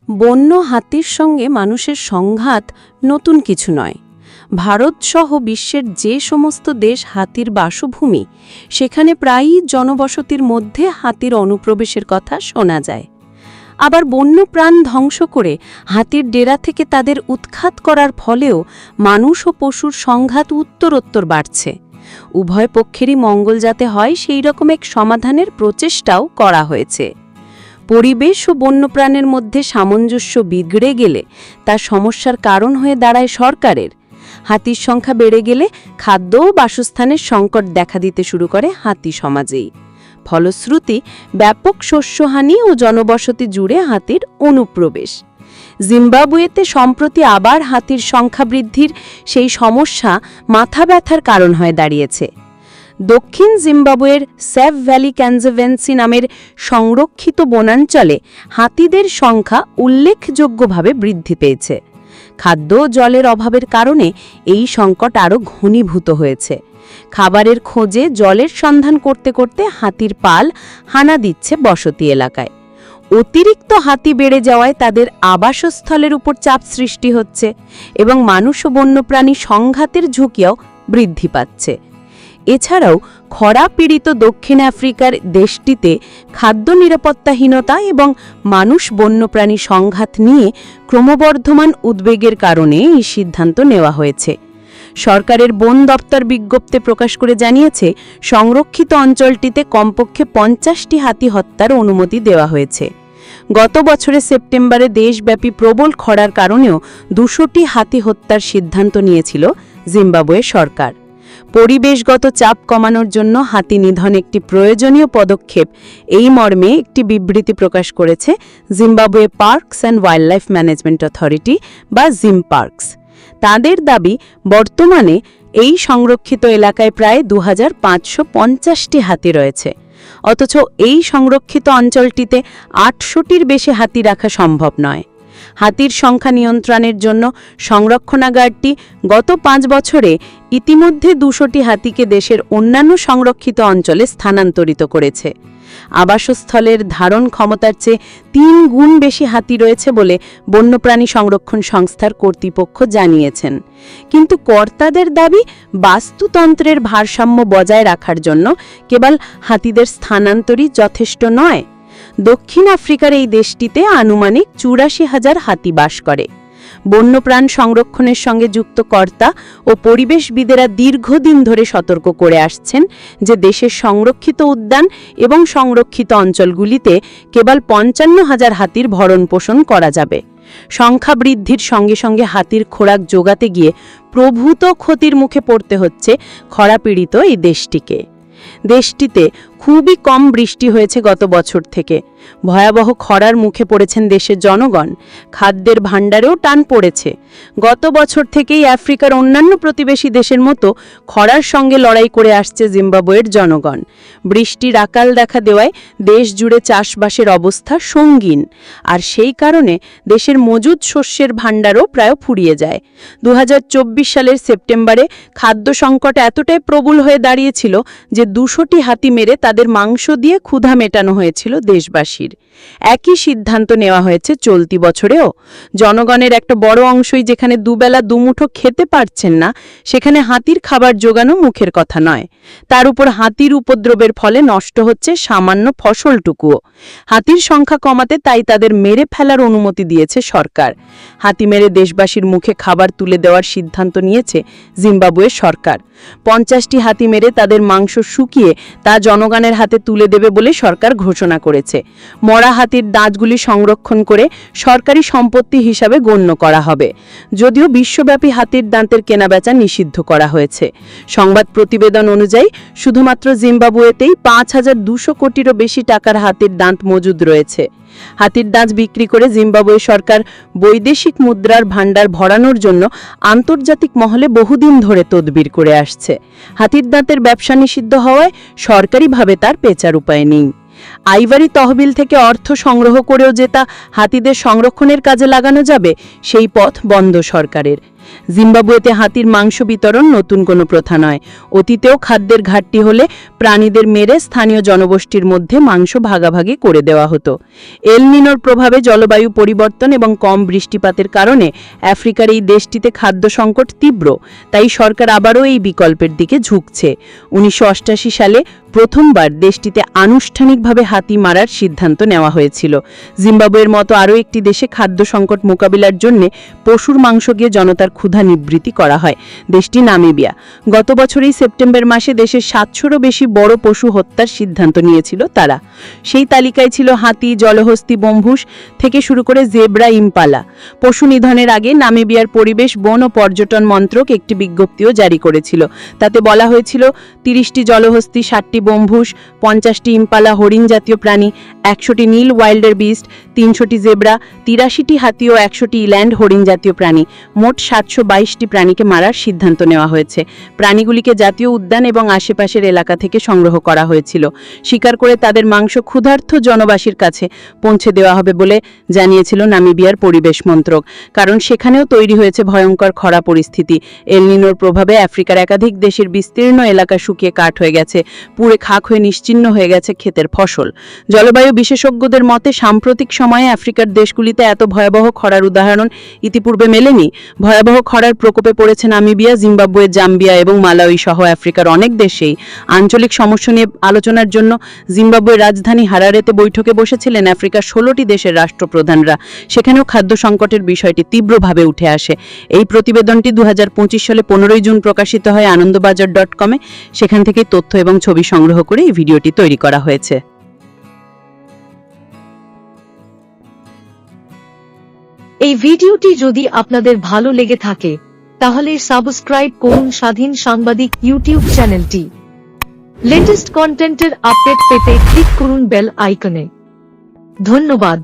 বন্য হাতির সঙ্গে মানুষের সংঘাত নতুন কিছু নয়। ভারতসহ বিশ্বের যে সমস্ত দেশ হাতির বাসভূমি, সেখানে প্রায়ই জনবসতির মধ্যে হাতির অনুপ্রবেশের কথা শোনা যায়। আবার বন্যপ্রাণ ধ্বংস করে হাতির ডেরা থেকে তাদের উৎখাত করার ফলেও মানুষ ও পশুর সংঘাত উত্তরোত্তর বাড়ছে। উভয় পক্ষেরই মঙ্গল যাতে হয় সেই রকম এক সমাধানের প্রচেষ্টাও করা হয়েছে। পরিবেশ ও বন্যপ্রাণের মধ্যে সামঞ্জস্য বিগড়ে গেলে তা সমস্যার কারণ হয়ে দাঁড়ায় সরকারের। হাতির সংখ্যা বেড়ে গেলে খাদ্য ও বাসস্থানের সংকট দেখা দিতে শুরু করে হাতি সমাজেই। ফলশ্রুতি ব্যাপক শস্যহানি ও জনবসতি জুড়ে হাতির অনুপ্রবেশ। জিম্বাবুয়েতে সম্প্রতি আবার হাতির সংখ্যা বৃদ্ধির সেই সমস্যা মাথা ব্যথার কারণ হয়ে দাঁড়িয়েছে। দক্ষিণ জিম্বাবুয়ের সেভ ভ্যালি কনজারভেন্সি নামের সংরক্ষিত বনাঞ্চলে হাতিদের সংখ্যা উল্লেখযোগ্যভাবে বৃদ্ধি পেয়েছে। খাদ্য ও জলের অভাবের কারণে এই সংকট আরও ঘনীভূত হয়েছে। খাবারের খোঁজে জলের সন্ধান করতে করতে হাতির পাল হানা দিচ্ছে বসতি এলাকায়। অতিরিক্ত হাতি বেড়ে যাওয়ায় তাদের আবাসস্থলের উপর চাপ সৃষ্টি হচ্ছে এবং মানুষ ও বন্যপ্রাণী সংঘাতের ঝুঁকিও বৃদ্ধি পাচ্ছে। এছাড়াও খরা পীড়িত দক্ষিণ আফ্রিকার দেশটিতে খাদ্য নিরাপত্তাহীনতা এবং মানুষ বন্যপ্রাণী সংঘাত নিয়ে ক্রমবর্ধমান উদ্বেগের কারণে এই সিদ্ধান্ত নেওয়া হয়েছে। সরকারের বন দপ্তর বিজ্ঞপ্তি প্রকাশ করে জানিয়েছে, সংরক্ষিত অঞ্চলটিতে কমপক্ষে 50টি হাতি হত্যার অনুমতি দেওয়া হয়েছে। গত বছরের সেপ্টেম্বরে দেশব্যাপী প্রবল খরার কারণেও 200টি হাতি হত্যার সিদ্ধান্ত নিয়েছিল জিম্বাবুয়ে সরকার। পরিবেশগত চাপ কমানোর জন্য হাতি নিধন একটি প্রয়োজনীয় পদক্ষেপ, এই মর্মে একটি বিবৃতি প্রকাশ করেছে Zimbabwe parks and wildlife management authority বা জিমপার্কস। তাদের দাবি, বর্তমানে এই সংরক্ষিত এলাকায় প্রায় 2550টি হাতি রয়েছে, অথচ এই সংরক্ষিত অঞ্চলটিতে 800টির বেশি হাতি রাখা সম্ভব নয়। হাতির সংখ্যা নিয়ন্ত্রণের জন্য সংরক্ষণাগারটি গত 5 বছরে ইতিমধ্যে 200টি হাতিকে দেশের অন্যান্য সংরক্ষিত অঞ্চলে স্থানান্তরিত করেছে। আবাসস্থলের ধারণ ক্ষমতার চেয়ে 3 গুণ বেশি হাতি রয়েছে বলে বন্যপ্রাণী সংরক্ষণ সংস্থার কর্তৃপক্ষ জানিয়েছেন। কিন্তু কর্তাদের দাবি, বাস্তুতন্ত্রের ভারসাম্য বজায় রাখার জন্য কেবল হাতিদের স্থানান্তরই যথেষ্ট নয়। দক্ষিণ আফ্রিকার এই দেশটিতে আনুমানিক 84,000 হাতি বাস করে। বন্যপ্রাণ সংরক্ষণের সঙ্গে যুক্ত কর্তা ও পরিবেশবিদেরা দীর্ঘদিন ধরে সতর্ক করে আসছেন যে দেশের সংরক্ষিত উদ্যান এবং সংরক্ষিত অঞ্চলগুলিতে কেবল 55,000 হাতির ভরণ পোষণ করা যাবে। সংখ্যা বৃদ্ধির সঙ্গে সঙ্গে হাতির খোরাক জোগাতে গিয়ে প্রভূত ক্ষতির মুখে পড়তে হচ্ছে খরাপীড়িত এই দেশটিকে। দেশটিতে খুবই কম বৃষ্টি হয়েছে গত বছর থেকে। ভয়াবহ খরার মুখে পড়েছেন দেশের জনগণ। খাদ্যের ভাণ্ডারেও টান পড়েছে। গত বছর থেকেই আফ্রিকার অন্যান্য প্রতিবেশী দেশের মতো খরার সঙ্গে লড়াই করে আসছে জিম্বাবুয়ের জনগণ। বৃষ্টির আকাল দেখা দেওয়ায় দেশ জুড়ে চাষবাসের অবস্থা সঙ্গীন, আর সেই কারণে দেশের মজুদ শস্যের ভাণ্ডারও প্রায় ফুরিয়ে যায়। 2024 সালের সেপ্টেম্বরে খাদ্য সংকট এতটাই প্রবল হয়ে দাঁড়িয়েছিল যে 200টি হাতি মেরে তাদের মাংস দিয়ে ক্ষুধা মেটানো হয়েছিল দেশবাসীর। একই সিদ্ধান্ত নেওয়া হয়েছে চলতি বছরেও। জনগণের একটা বড় অংশই যেখানে দুবেলা দুমুঠো খেতে পারছেন না, সেখানে হাতির খাবার জোগানো মুখের কথা নয়। তার উপর হাতির উপদ্রবের ফলে নষ্ট হচ্ছে সামান্য ফসলটুকুও। হাতির সংখ্যা কমাতে তাই তাদের মেরে ফেলার অনুমতি দিয়েছে সরকার। হাতি মেরে দেশবাসীর মুখে খাবার তুলে দেওয়ার সিদ্ধান্ত নিয়েছে জিম্বাবুয়ের সরকার। 50টি হাতি মেরে তাদের মাংস শুকিয়ে তা জনগণের হাতে তুলে দেবে বলে সরকার ঘোষণা করেছে। মরা হাতির দাঁতগুলি সংরক্ষণ করে সরকারি সম্পত্তি হিসাবে গণ্য করা হবে, যদিও বিশ্বব্যাপী হাতির দাঁতের কেনাবেচা নিষিদ্ধ করা হয়েছে। সংবাদ প্রতিবেদন অনুযায়ী শুধুমাত্র জিম্বাবুয়েতেই 5,200 কোটিরও বেশি টাকার হাতির দাঁত মজুদ রয়েছে। হাতির দাঁত বিক্রি করে জিম্বাবুয়ে সরকার বৈদেশিক মুদ্রার ভাণ্ডার ভরানোর জন্য আন্তর্জাতিক মহলে বহুদিন ধরে তদবির করে আসছে। হাতির দাঁতের ব্যবসা নিষিদ্ধ হওয়ায় সরকারিভাবে তার পেঁচার উপায় নেই। আইভারি তহবিল থেকে অর্থ সংগ্রহ করেও যে তা হাতিদের সংরক্ষণের কাজে লাগানো যাবে, সেই পথ বন্ধ সরকারের। জিম্বাবুয়েতে হাতির মাংস বিতরণ নতুন কোনো প্রথা নয়। অতীতেও খাদ্যের ঘাটতি হলে প্রাণীদের মেরে স্থানীয় জনগোষ্ঠীর মধ্যে মাংস ভাগাভাগি করে দেওয়া হতো। এল নিনোর প্রভাবে জলবায়ু পরিবর্তন এবং কম বৃষ্টিপাতের কারণে আফ্রিকার এই দেশটিতে খাদ্য সংকট তীব্র, তাই সরকার আবারও এই বিকল্পের দিকে ঝুঁকছে। 1988 সালে প্রথমবার দেশটিতে আনুষ্ঠানিকভাবে হাতি মারার সিদ্ধান্ত নেওয়া হয়েছিল। জিম্বাবুয়ের মতো আরও একটি দেশে খাদ্য সংকট মোকাবিলার জন্য পশুর মাংস গিয়ে জনতার ক্ষুধা নিবৃত্তি করা হয়। দেশটি নামিবিয়া। গত বছরেই সেপ্টেম্বর মাসে দেশের 700-রও বেশি বড় পশু হত্যার সিদ্ধান্ত নিয়েছিল তারা। সেই তালিকায় ছিল হাতি, জলহস্তী, বম্বুস থেকে শুরু করে জেব্রা, ইম্পালা। পশু নিধনের আগে নামিবিয়ার পরিবেশ, বন ও পর্যটন মন্ত্রক একটি বিজ্ঞপ্তিও জারি করেছিল। তাতে বলা হয়েছিল 30টি জলহস্তী, 60টি বম্বুস, 50টি ইম্পালা হরিণ জাতীয় প্রাণী, 100টি নীল ওয়াইল্ডের বিস্ট, 300টি জেব্রা, 83টি হাতি ও 100টি ইল্যান্ড হরিণ জাতীয় প্রাণী, মোট 722টি প্রাণীকে মারার সিদ্ধান্ত নেওয়া হয়েছে। প্রাণীগুলিকে জাতীয় উদ্যান এবং আশেপাশের এলাকা থেকে সংগ্রহ করা হয়েছিল। শিকার করে তাদের মাংস ক্ষুধার্ত জনবাসীর কাছে পৌঁছে দেওয়া হবে বলে জানিয়েছিল নামিবিয়ার পরিবেশ মন্ত্রক। কারণ সেখানেও তৈরি হয়েছে ভয়ঙ্কর খরা পরিস্থিতি। এল নিনোর প্রভাবে আফ্রিকার একাধিক দেশের বিস্তীর্ণ এলাকা শুকিয়ে কাঠ হয়ে গেছে, পুড়ে খাক হয়ে নিশ্চিহ্ন হয়ে গেছে ক্ষেতের ফসল। জলবায়ু বিশেষজ্ঞদের মতে সাম্প্রতিক সময়ে আফ্রিকার দেশগুলিতে এত ভয়াবহ খরার উদাহরণ ইতিপূর্বে মেলেনি। ভয়াবহ খরার প্রকোপে পড়েছে নামিবিয়া, জিম্বাবুয়ে, জাম্বিয়া এবং মালাউই সহ আফ্রিকার অনেক দেশেই। আঞ্চলিক সমস্যা নিয়ে আলোচনার জন্য জিম্বাবুয়ের রাজধানী হারারেতে বৈঠকে বসেছিলেন আফ্রিকার 16টি দেশের রাষ্ট্রপ্রধানরা। সেখানেও খাদ্য সংকটের বিষয়টি তীব্রভাবে উঠে আসে। এই প্রতিবেদনটি 2025 সালে 15 জুন প্রকাশিত হয় আনন্দবাজার.com-এ। সেখান থেকে তথ্য এবং ছবি সংগ্রহ করে এই ভিডিওটি তৈরি করা হয়েছে। এই ভিডিওটি যদি আপনাদের ভালো লেগে থাকে তাহলে সাবস্ক্রাইব করুন স্বাধীন সাংবাদিক ইউটিউব চ্যানেলটি। লেটেস্ট কন্টেন্টের আপডেট পেতে ক্লিক করুন বেল আইকনে। ধন্যবাদ।